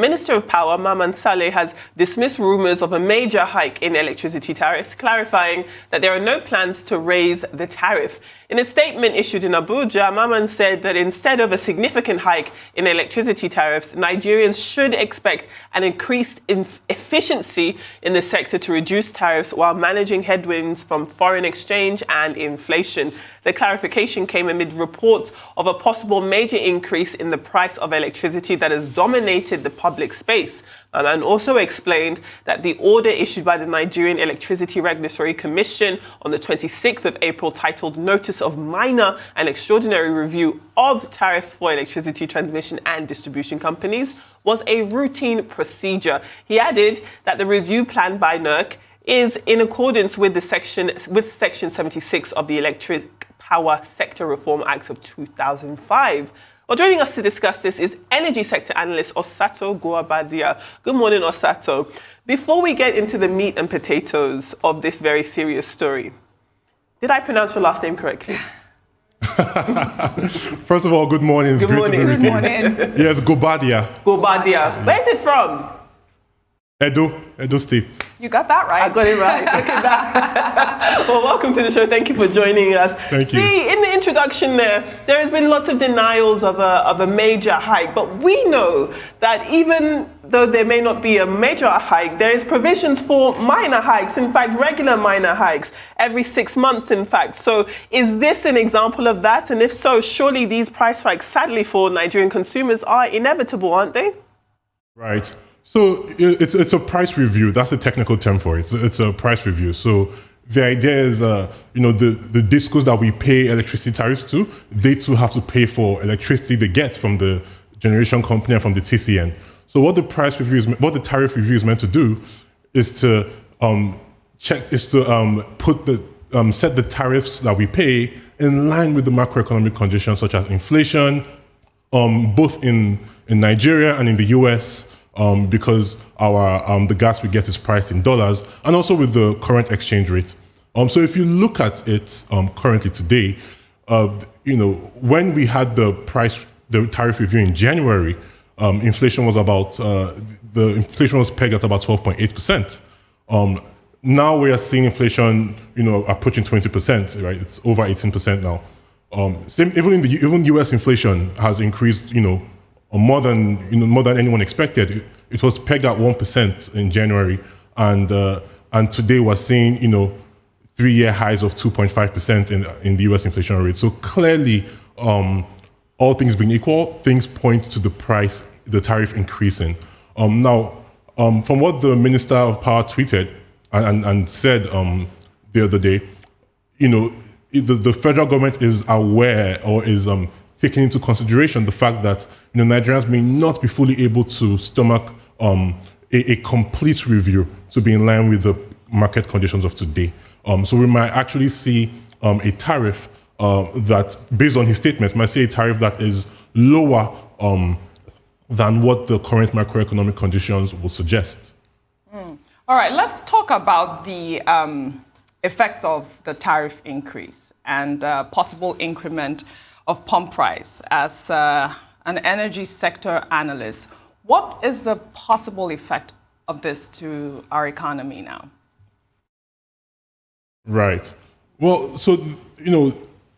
Minister of Power, Mamman has dismissed rumours of a major hike in electricity tariffs, clarifying that there are no plans to raise the tariff. In a statement issued in Abuja, Mamman said that instead of a significant hike in electricity tariffs, Nigerians should expect an increased efficiency in the sector to reduce tariffs while managing headwinds from foreign exchange and inflation. The clarification came amid reports of a possible major increase in the price of electricity that has dominated the public space. And also explained that the order issued by the Nigerian Electricity Regulatory Commission on the 26th of April, titled Notice of Minor and Extraordinary Review of Tariffs for Electricity Transmission and Distribution Companies, was a routine procedure. He added that the review planned by NERC is in accordance with Section 76 of the Electric Power Sector Reform Act of 2005. Well, joining us to discuss this is Energy Sector Analyst Osato Guobadia. Good morning, Osato. Before we get into the meat and potatoes of this very serious story, did I pronounce your last name correctly? First of all, good morning. It's good morning. Good morning. Yes, Guobadia. Guobadia. Where is it from? Edo State. You got that right. I got it right. Look at that. Well, welcome to the show. Thank you for joining us. Thank you. See, in the introduction there has been lots of denials of a major hike, but we know that even though there may not be a major hike, there is provisions for minor hikes, in fact, regular minor hikes, every 6 months, in fact. So is this an example of that? And if so, surely these price hikes, sadly for Nigerian consumers, are inevitable, aren't they? Right. So it's a price review. That's the technical term for it. It's a price review. So the idea is, the discos that we pay electricity tariffs to, they too have to pay for electricity they get from the generation company and from the TCN. So what the tariff review is meant to do is to set the tariffs that we pay in line with the macroeconomic conditions such as inflation, both in Nigeria and in the US. Because the gas we get is priced in dollars, and also with the current exchange rate. So if you look at it currently today, when we had the tariff review in January, inflation was pegged at about 12.8%. Now we are seeing inflation, approaching 20%. Right, it's over 18% now. Even US inflation has increased, more than anyone expected. It was pegged at 1% in January, and today we're seeing 3-year highs of 2.5% in the US inflation rate. So clearly, all things being equal, things point to the tariff increasing. Now, from what the Minister of Power tweeted and said the other day, the federal government is aware or is taking into consideration the fact that Nigerians may not be fully able to stomach a complete review to be in line with the market conditions of today. So we might actually see a tariff that, based on his statement, might see a tariff that is lower than what the current macroeconomic conditions will suggest. All right, let's talk about the effects of the tariff increase and possible increment of pump price. As an energy sector analyst, what is the possible effect of this to our economy now? Right. Well, so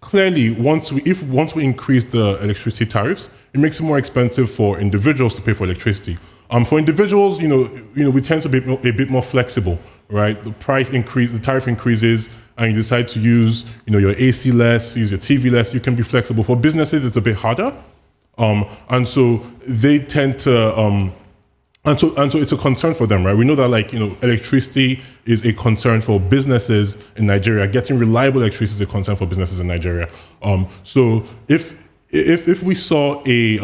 clearly, once we increase the electricity tariffs, it makes it more expensive for individuals to pay for electricity. For individuals, we tend to be a bit more flexible, right? The tariff increases, and you decide to use, your AC less, use your TV less. You can be flexible. For businesses, it's a bit harder, and so they tend to, and so it's a concern for them, right? We know that, electricity is a concern for businesses in Nigeria. Getting reliable electricity is a concern for businesses in Nigeria. So if we saw a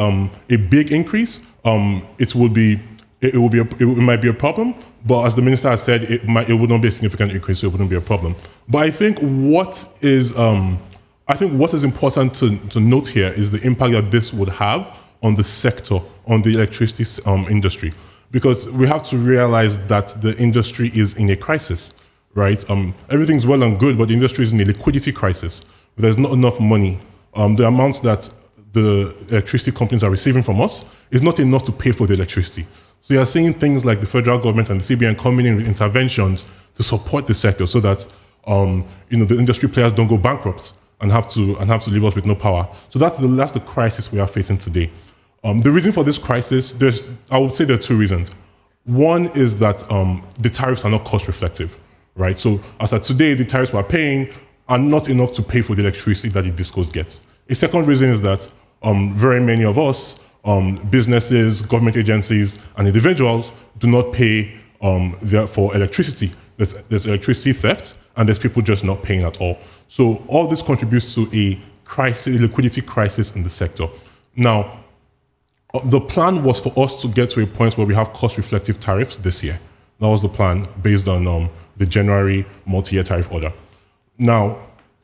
big increase, it might be a problem. But as the minister has said, it would not be a significant increase, so it wouldn't be a problem. But I think what is important to note here is the impact that this would have on the sector, on the electricity industry, because we have to realize that the industry is in a crisis, right? Everything's well and good, but the industry is in a liquidity crisis. There's not enough money. The amounts that the electricity companies are receiving from us is not enough to pay for the electricity. So you're seeing things like the federal government and the CBN coming in with interventions to support the sector so that the industry players don't go bankrupt and have to leave us with no power. So that's the crisis we are facing today. The reason for this crisis, I would say there are two reasons. One is that the tariffs are not cost reflective, right? So as of today, the tariffs we're paying are not enough to pay for the electricity that the discos gets. A second reason is that very many of us, businesses, government agencies, and individuals do not pay for electricity. There's electricity theft, and there's people just not paying at all. So all this contributes to a liquidity crisis in the sector. Now, the plan was for us to get to a point where we have cost-reflective tariffs this year. That was the plan based on the January multi-year tariff order. Now,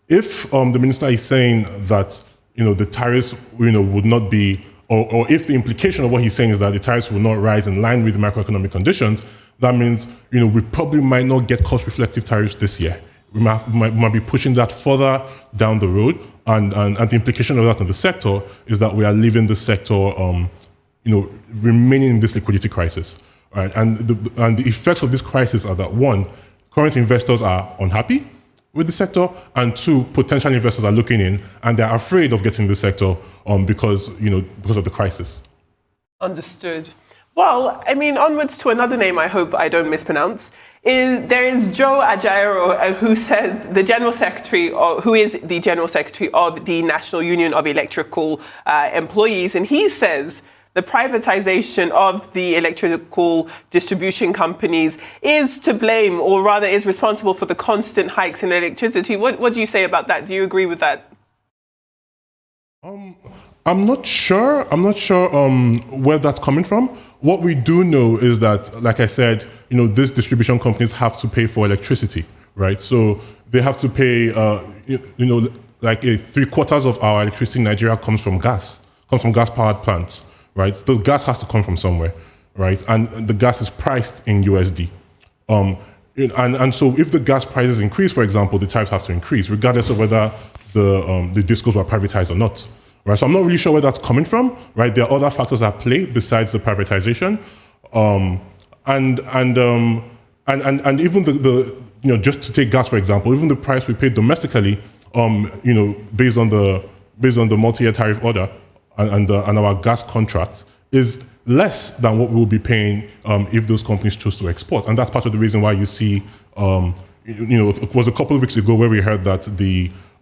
if the minister is saying that the tariffs would not be, or if the implication of what he's saying is that the tariffs will not rise in line with the macroeconomic conditions, that means we probably might not get cost-reflective tariffs this year. We might be pushing that further down the road, and the implication of that on the sector is that we are leaving the sector, remaining in this liquidity crisis. Right? And the effects of this crisis are that, one, current investors are unhappy with the sector, and two, potential investors are looking in and they're afraid of getting the sector because of the crisis. Understood. Well, onwards to another name I hope I don't mispronounce. There is Joe Ajaero, who is the General Secretary of the National Union of Electrical Employees, and he says the privatization of the electrical distribution companies is to blame, or rather is responsible for the constant hikes in electricity. What do you say about that? Do you agree with that? I'm not sure where that's coming from. What we do know is that, like I said, these distribution companies have to pay for electricity, right? So they have to pay, like 3/4 of our electricity in Nigeria comes from gas-powered plants, right? The gas has to come from somewhere, right? And the gas is priced in USD. And so if the gas prices increase, for example, the tariffs have to increase, regardless of whether the discos were privatized or not. Right, so I'm not really sure where that's coming from. Right, there are other factors at play besides the privatization, and even the just to take gas for example, even the price we pay domestically, based on the multi-year tariff order and our gas contracts is less than what we will be paying if those companies choose to export, and that's part of the reason why you see, it was a couple of weeks ago where we heard that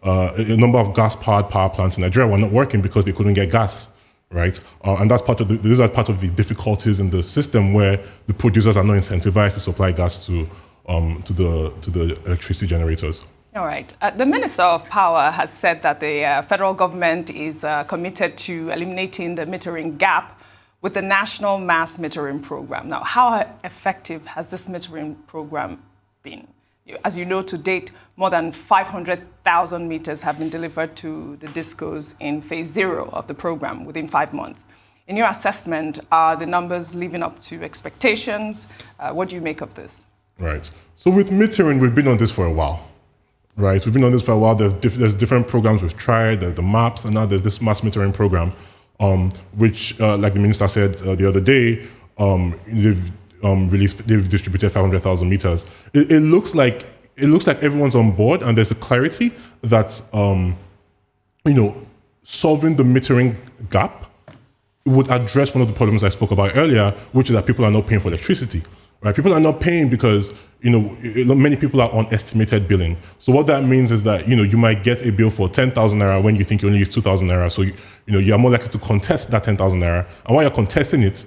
a number of gas-powered power plants in Nigeria were not working because they couldn't get gas, right? And that's these are part of the difficulties in the system where the producers are not incentivized to supply gas to the electricity generators. All right. The Minister of Power has said that the federal government is committed to eliminating the metering gap with the National Mass Metering Program. Now, how effective has this metering program been? As you know, to date, more than 500,000 meters have been delivered to the discos in phase 0 of the program within 5 months. In your assessment, are the numbers living up to expectations? What do you make of this? Right. So with metering, we've been on this for a while. Right. We've been on this for a while. There's different programs we've tried. There's the maps, and now there's this mass metering program, which, like the minister said the other day, they've distributed 500,000 meters. It looks like everyone's on board, and there's a clarity that solving the metering gap would address one of the problems I spoke about earlier, which is that people are not paying for electricity. Right? People are not paying because many people are on estimated billing. So what that means is that you might get a bill for 10,000 naira when you think you only use 2,000 naira. So you are more likely to contest that 10,000 naira, and while you're contesting it,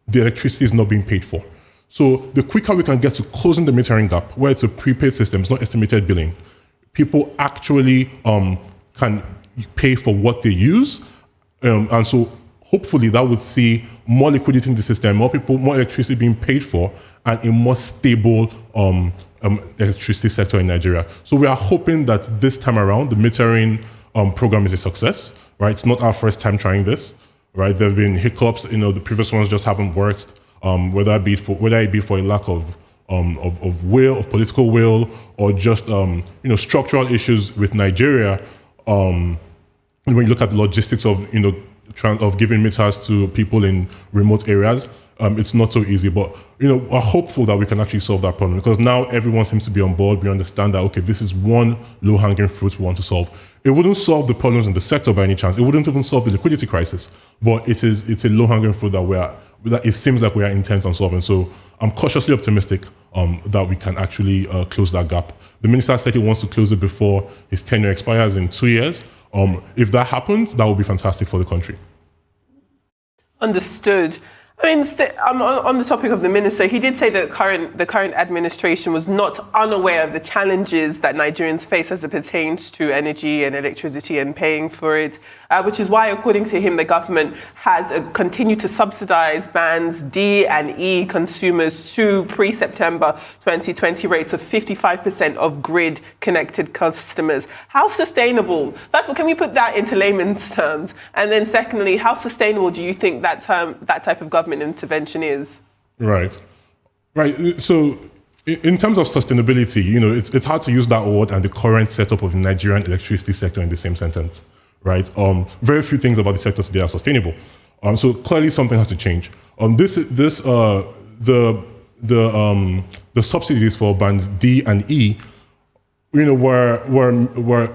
the electricity is not being paid for. So the quicker we can get to closing the metering gap, where it's a prepaid system, it's not estimated billing, people actually can pay for what they use, and so hopefully that would see more liquidity in the system, more electricity being paid for, and a more stable electricity sector in Nigeria. So we are hoping that this time around the metering program is a success. Right, it's not our first time trying this. Right, there have been hiccups. The previous ones just haven't worked. Whether it be for a lack of political will, or just structural issues with Nigeria. When you look at the logistics of of giving meters to people in remote areas, it's not so easy. But we're hopeful that we can actually solve that problem, because now everyone seems to be on board. We understand that, okay, this is one low-hanging fruit we want to solve. It wouldn't solve the problems in the sector by any chance. It wouldn't even solve the liquidity crisis. But it's a low-hanging fruit that it seems like we are intent on solving. So I'm cautiously optimistic that we can actually close that gap. The minister said he wants to close it before his tenure expires in 2 years. If that happens, that would be fantastic for the country. Understood. I mean, on the topic of the minister, he did say that the current administration was not unaware of the challenges that Nigerians face as it pertains to energy and electricity and paying for it, which is why, according to him, the government has continued to subsidize bands D and E consumers to pre-September 2020 rates of 55% of grid-connected customers. How sustainable? First of all, can we put that into layman's terms? And then secondly, how sustainable do you think that type of government intervention is? Right. So in terms of sustainability, it's hard to use that word and the current setup of the Nigerian electricity sector in the same sentence, right? Very few things about the sector today are sustainable. So clearly something has to change. The subsidies for bands D and E,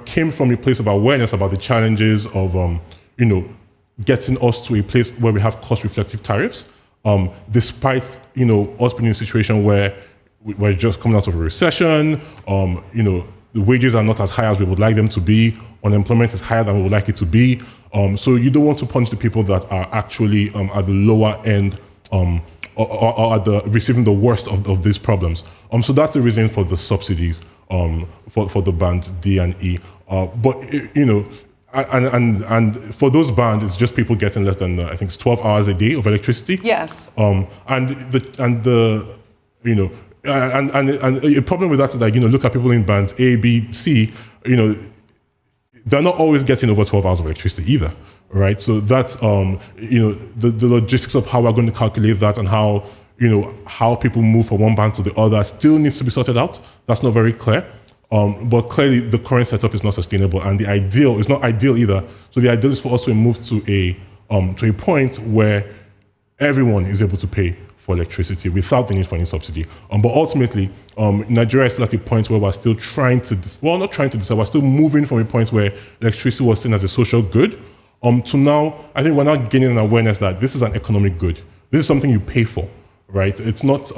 came from a place of awareness about the challenges of, getting us to a place where we have cost-reflective tariffs, despite us being in a situation where we're just coming out of a recession. The wages are not as high as we would like them to be. Unemployment is higher than we would like it to be. So you don't want to punish the people that are actually at the lower end or at receiving the worst of these problems. So that's the reason for the subsidies for the bands D and E. And for those bands, it's just people getting less than I think it's 12 hours a day of electricity. Yes. And a problem with that is that look at people in bands A, B, C. They're not always getting over 12 hours of electricity either, right? So that's the logistics of how we're going to calculate that and how people move from one band to the other still needs to be sorted out. That's not very clear. But clearly, the current setup is not sustainable, and the ideal is not ideal either. So the ideal is for us to move to a point where everyone is able to pay for electricity without the need for any subsidy. But ultimately, Nigeria is still at a point where we're still we're still moving from a point where electricity was seen as a social good to now, I think we're now gaining an awareness that this is an economic good. This is something you pay for. Right, it's not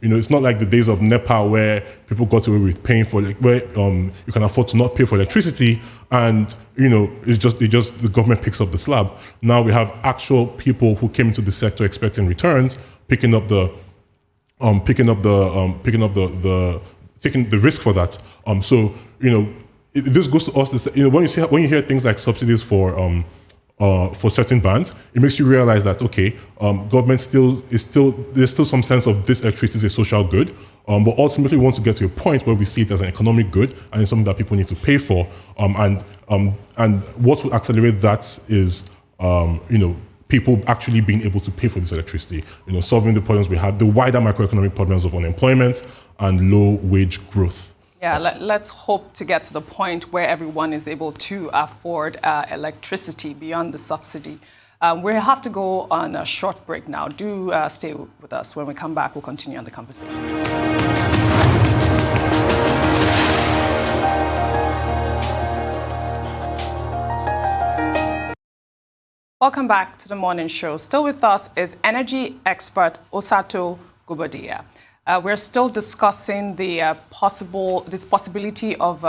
it's not like the days of NEPA where people got away with paying for where you can afford to not pay for electricity, and it's just the government picks up the slab. Now we have actual people who came into the sector expecting returns, taking the risk for that. This goes to us. When you hear things like subsidies for certain bands, it makes you realize that government there's still some sense of this electricity is a social good, but ultimately we want to get to a point where we see it as an economic good and it's something that people need to pay for. And what will accelerate that is people actually being able to pay for this electricity. Solving the problems we have, the wider macroeconomic problems of unemployment and low wage growth. Yeah, let's hope to get to the point where everyone is able to afford electricity beyond the subsidy. We have to go on a short break now. Do stay with us. When we come back, we'll continue on the conversation. Welcome back to the morning show. Still with us is energy expert Osato Guobadia. We're still discussing the possibility of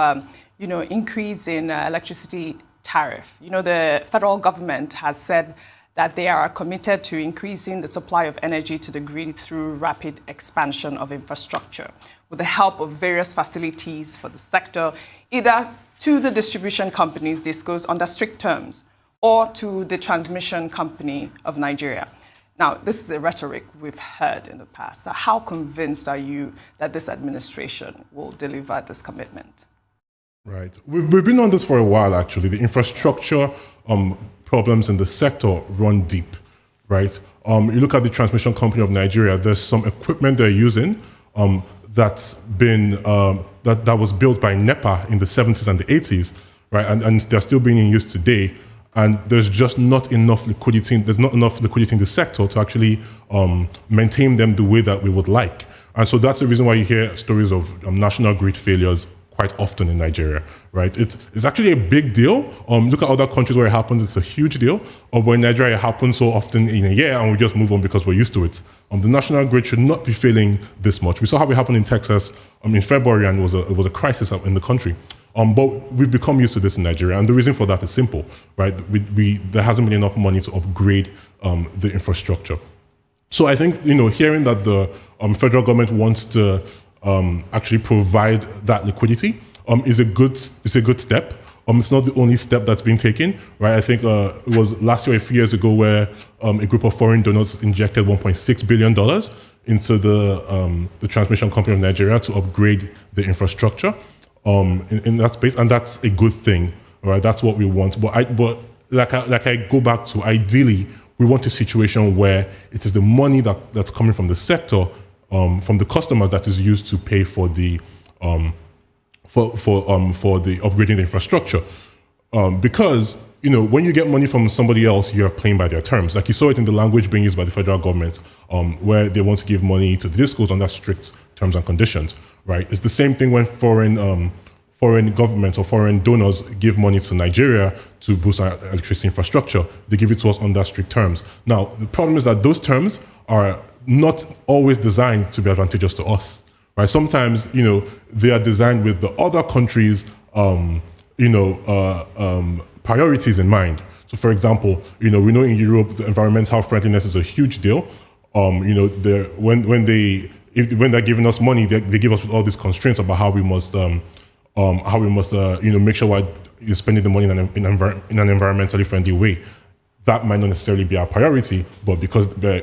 increase in electricity tariff. The federal government has said that they are committed to increasing the supply of energy to the grid through rapid expansion of infrastructure with the help of various facilities for the sector, either to the distribution companies, this goes under strict terms, or to the transmission company of Nigeria. Now, this is a rhetoric we've heard in the past. So how convinced are you that this administration will deliver this commitment? Right. We've been on this for a while, actually. The infrastructure problems in the sector run deep, right? You look at the transmission company of Nigeria, there's some equipment they're using that's been, that was built by NEPA in the 70s and the 80s, right? And they're still being in use today. and there's just not enough liquidity. There's not enough liquidity in the sector to actually maintain them the way that we would like. And so that's the reason why you hear stories of national grid failures quite often in Nigeria, right? It's actually a big deal. Look at other countries where it happens, it's a huge deal. But in Nigeria, it happens so often in a year, and we just move on because we're used to it. The national grid should not be failing this much. We saw how it happened in Texas in February, and it was a crisis in the country. But we've become used to this in Nigeria, and the reason for that is simple, right? There hasn't been enough money to upgrade the infrastructure. So I think, hearing that the federal government wants to actually provide that liquidity is a good step. It's not the only step that's been taken, right? I think it was last year, a few years ago, where a group of foreign donors injected $1.6 billion into the transmission company of Nigeria to upgrade the infrastructure in that space, and that's a good thing, right? That's what we want. But like I go back to, ideally, we want a situation where it is the money that's coming from the sector, from the customers, that is used to pay for the upgrading the infrastructure, because when you get money from somebody else, you're playing by their terms. Like you saw it in the language being used by the federal government, where they want to give money to the discos under strict terms and conditions, right? It's the same thing when foreign governments or foreign donors give money to Nigeria to boost our electricity infrastructure. They give it to us under strict terms. Now, the problem is that those terms are not always designed to be advantageous to us, right? Sometimes, they are designed with the other countries' priorities in mind. So, for example, we know in Europe, the environmental friendliness is a huge deal. When they're giving us money, they give us with all these constraints about how we must make sure we're spending the money in an environmentally friendly way. That might not necessarily be our priority, but because we're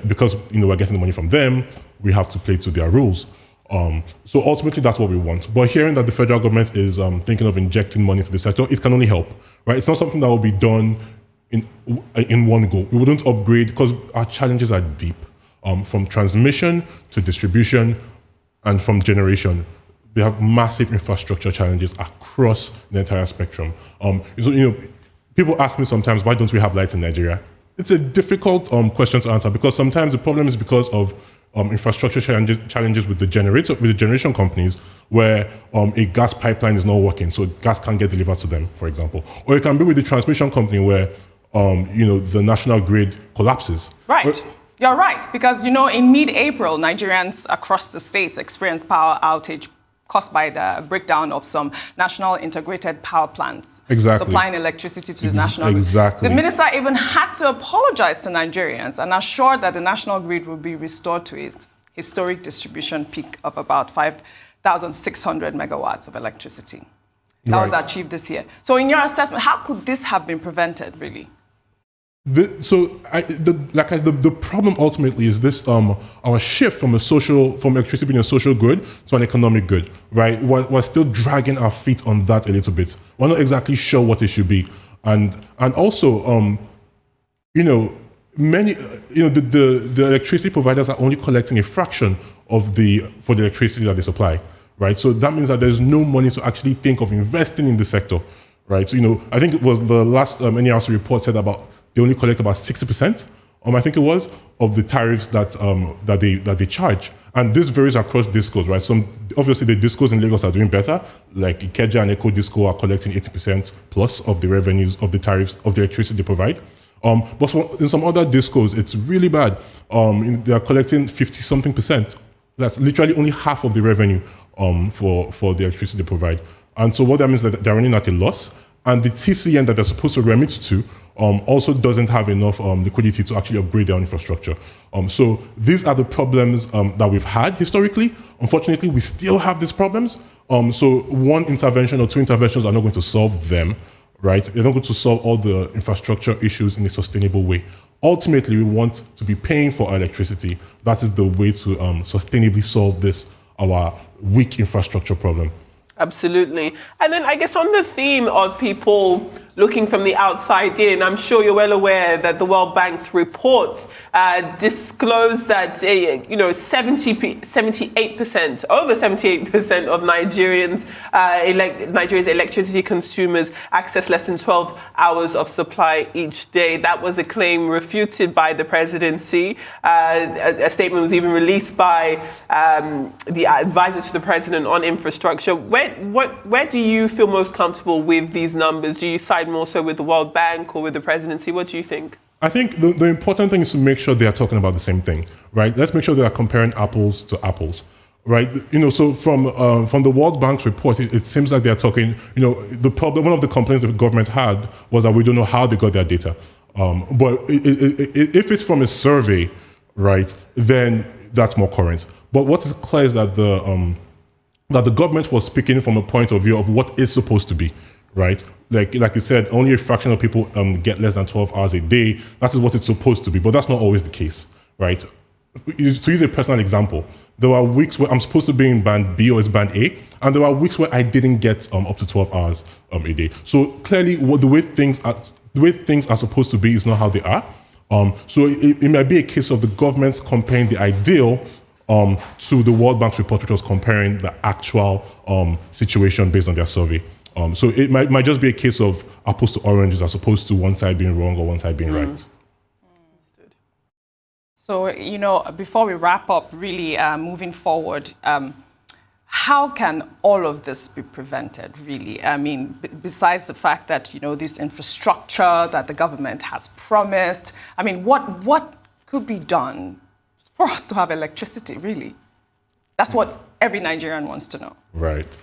getting the money from them, we have to play to their rules. So ultimately, that's what we want. But hearing that the federal government is thinking of injecting money into the sector, it can only help, right? It's not something that will be done in one go. We wouldn't upgrade because our challenges are deep, from transmission to distribution and from generation. We have massive infrastructure challenges across the entire spectrum. People ask me sometimes, why don't we have lights in Nigeria? It's a difficult question to answer, because sometimes the problem is because of infrastructure challenges with the generation companies, where a gas pipeline is not working, so gas can't get delivered to them, for example. Or it can be with the transmission company, where the national grid collapses. Right. You're right, because in mid-April, Nigerians across the states experienced power outage caused by the breakdown of some national integrated power plants, supplying electricity to the national grid. Exactly. The minister even had to apologize to Nigerians and assured that the national grid will be restored to its historic distribution peak of about 5,600 megawatts of electricity. That was achieved this year. So in your assessment, how could this have been prevented, really? The problem ultimately is this: our shift from electricity being a social good to an economic good, right? We're still dragging our feet on that a little bit. We're not exactly sure what it should be, and also, the electricity providers are only collecting a fraction for the electricity that they supply, right? So that means that there's no money to actually think of investing in the sector, right? So I think it was the last NERC report said they only collect about 60%, I think it was, of the tariffs that they charge. And this varies across discos, right? Obviously, the discos in Lagos are doing better. Like Ikeja and Eko Disco are collecting 80% plus of the revenues of the tariffs of the electricity they provide. But in some other discos, it's really bad. They are collecting 50-something%. That's literally only half of the revenue for the electricity they provide. And so what that means is that they're running at a loss. And the TCN that they're supposed to remit to also doesn't have enough liquidity to actually upgrade their infrastructure. So these are the problems that we've had historically. Unfortunately, we still have these problems. So one intervention or two interventions are not going to solve them, right? They're not going to solve all the infrastructure issues in a sustainable way. Ultimately, we want to be paying for our electricity. That is the way to sustainably solve our weak infrastructure problem. Absolutely. And then I guess on the theme of people looking from the outside in, I'm sure you're well aware that the World Bank's reports disclosed that 78%, over 78% of Nigerians, Nigeria's electricity consumers access less than 12 hours of supply each day. That was a claim refuted by the presidency. A statement was even released by the advisor to the president on infrastructure. Where do you feel most comfortable with these numbers? Do you side more so with the World Bank or with the presidency? What do you think? I think the important thing is to make sure they are talking about the same thing, right? Let's make sure they are comparing apples to apples, right? So from the World Bank's report, it seems like they are talking, the problem, one of the complaints the government had was that we don't know how they got their data. But if it's from a survey, right, then that's more current. But what is clear is that the government was speaking from a point of view of what is supposed to be, right? Like you said, only a fraction of people get less than 12 hours a day. That is what it's supposed to be, but that's not always the case, right? To use a personal example, there were weeks where I'm supposed to be in band B or it's band A, and there were weeks where I didn't get up to 12 hours a day. So clearly, the way things are supposed to be is not how they are. So it might be a case of the government's comparing the ideal to the World Bank's report, which was comparing the actual situation based on their survey. So it might just be a case of apples to oranges as opposed to one side being wrong or one side being right. So, before we wrap up, really moving forward, how can all of this be prevented, really? I mean, besides the fact that, this infrastructure that the government has promised, I mean, what could be done for us to have electricity, really? That's what every Nigerian wants to know. Right.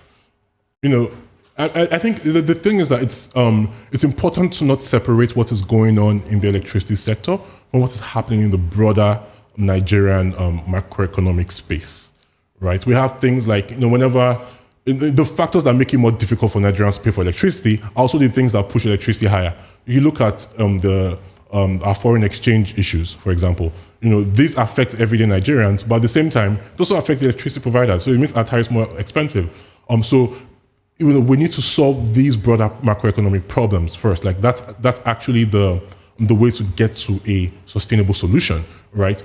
I think the thing is that it's important to not separate what is going on in the electricity sector from what is happening in the broader Nigerian macroeconomic space, right? We have things like, whenever the factors that make it more difficult for Nigerians to pay for electricity are also the things that push electricity higher. You look at our foreign exchange issues, for example. These affect everyday Nigerians, but at the same time, it also affects the electricity providers. So it makes our tariffs more expensive. So we need to solve these broader macroeconomic problems first. Like that's actually the way to get to a sustainable solution, right?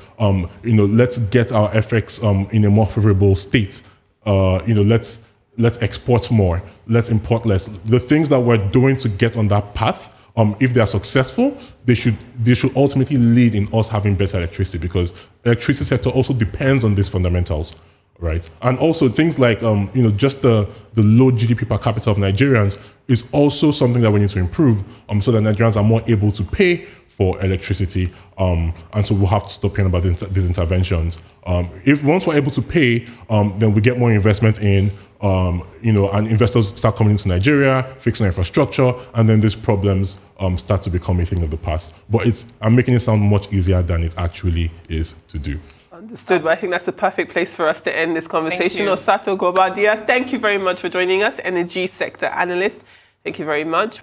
Let's get our FX in a more favorable state. Let's export more. Let's import less. The things that we're doing to get on that path, if they are successful, they should ultimately lead in us having better electricity, because the electricity sector also depends on these fundamentals. Right, and also things like just the low GDP per capita of Nigerians is also something that we need to improve, so that Nigerians are more able to pay for electricity, and so we'll have to stop hearing about these interventions. If once we're able to pay, then we get more investment in, and investors start coming into Nigeria, fixing our infrastructure, and then these problems start to become a thing of the past. But I'm making it sound much easier than it actually is to do. Understood, but I think that's the perfect place for us to end this conversation. Osato Guobadia, thank you very much for joining us, Energy Sector Analyst. Thank you very much.